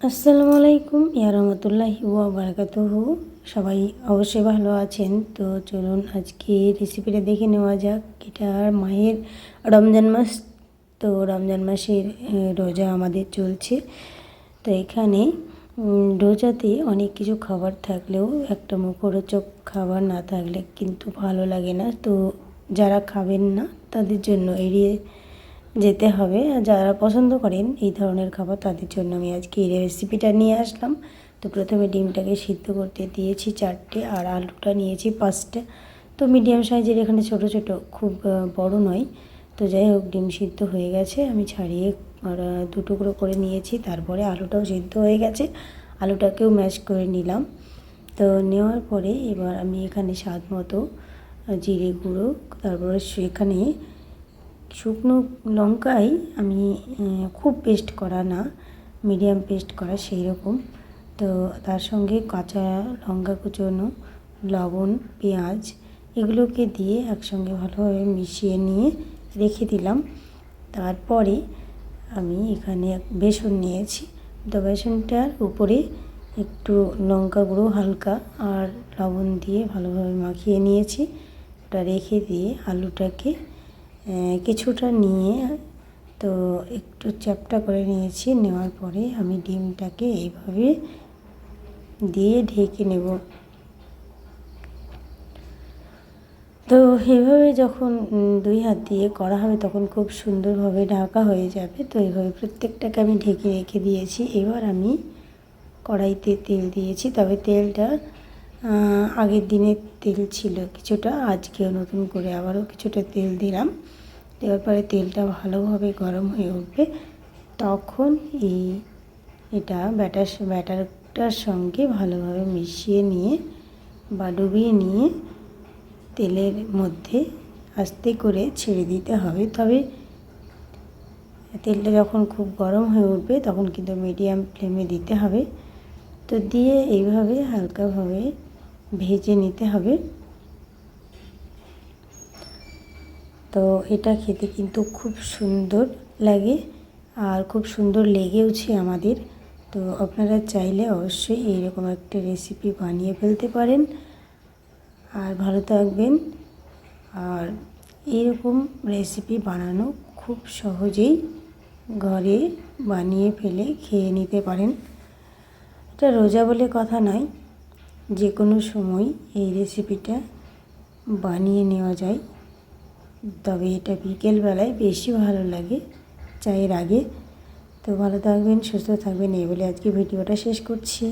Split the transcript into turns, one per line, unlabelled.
আসসালামু আলাইকুম ইয়া রাহমাতুল্লাহি ওয়া বারাকাতুহু। সবাই অবশ্যই ভালো আছেন। তো চলুন আজকে রেসিপিটা দেখে নেওয়া যাক। এটা মায়ের রমজান মাস। তো রমজান মাসের রোজা আমাদের চলছে। তো এখানে রোজাতে অনেক কিছু খাবার থাকলেও একটা মুখরোচক খাবার না থাকলে কিন্তু ভালো লাগে না। তো যারা খাবেন না তাদের জন্য এড়িয়ে যেতে হবে। আর যারা পছন্দ করেন এই ধরনের খাবার তাদের জন্য আমি আজকে এই রেসিপিটা নিয়ে আসলাম। তো প্রথমে ডিমটাকে সিদ্ধ করতে দিয়েছি 4টে, আর আলুটা নিয়েছি 5টে। তো মিডিয়াম সাইজের, এখানে ছোট ছোট, খুব বড় নয়। তো যাই হোক, ডিম সিদ্ধ হয়ে গেছে, আমি ছাড়িয়ে আর 2 টুকরো করে নিয়েছি। তারপরে আলুটাও সিদ্ধ হয়ে গেছে, আলুটাকেও ম্যাশ করে নিলাম। তো নেওয়ার পরে এবার আমি এখানে স্বাদ মতো জিরে গুঁড়ো, তারপরে সেখানে শুকনো লঙ্কাই আমি খুব পেস্ট করা না, মিডিয়াম পেস্ট করা সেই রকম। তো তার সঙ্গে কাঁচা লঙ্কা কুচোনো, লবণ, পেঁয়াজ এগুলোকে দিয়ে একসঙ্গে ভালোভাবে মিশিয়ে নিয়ে রেখে দিলাম। তারপরে আমি এখানে বেসন নিয়েছি। তো বেসনটার উপরে একটু লঙ্কা গুঁড়ো হালকা আর লবণ দিয়ে ভালোভাবে মাখিয়ে নিয়েছি। ওটা রেখে দিয়ে আলুটাকে কিছুটা নিয়ে তো একটু চ্যাপ্টা করে নিয়েছি। নেওয়ার পরে আমি ডিমটাকে এইভাবে দিয়ে ঢেকে নেব। তো এইভাবে যখন 2 হাত দিয়ে করা হবে তখন খুব সুন্দরভাবে ঢাকা হয়ে যাবে। তো এইভাবে প্রত্যেকটাকে আমি ঢেকে রেখে দিয়েছি। এবার আমি কড়াইতে তেল দিয়েছি, তবে তেলটা আগের দিনের তেল ছিল কিছুটা, আজকেও নতুন করে আবারও কিছুটা তেল দিলাম। দেওয়ার পরে তেলটা ভালোভাবে গরম হয়ে উঠবে, তখন এটা ব্যাটারটার সঙ্গে ভালোভাবে মিশিয়ে নিয়ে বা ডুবিয়ে নিয়ে তেলের মধ্যে আস্তে করে ছেড়ে দিতে হবে। তবে তেলটা যখন খুব গরম হয়ে উঠবে তখন কিন্তু মিডিয়াম ফ্লেমে দিতে হবে। তো দিয়ে এইভাবে হালকাভাবে ভেজে নিতে হবে। তো এটা খেতে কিন্তু খুব সুন্দর লাগে আর খুব সুন্দর লেগেওছে আমাদের। তো আপনারা চাইলে অবশ্যই এইরকম একটা রেসিপি বানিয়ে ফেলতে পারেন। আর ভালো থাকবেন। আর এইরকম রেসিপি বানানো খুব সহজেই ঘরে বানিয়ে ফেলে খেয়ে নিতে পারেন। এটা রোজা বলে কথা নয়, যে কোনো সময় এই রেসিপিটা বানিয়ে নেওয়া যায়। তবে এটা বিকেলবেলায় বেশি ভালো লাগে চায়ের আগে। তো ভালো থাকবেন, সুস্থ থাকবেন, এই বলে আজকে ভিডিওটা শেষ করছি।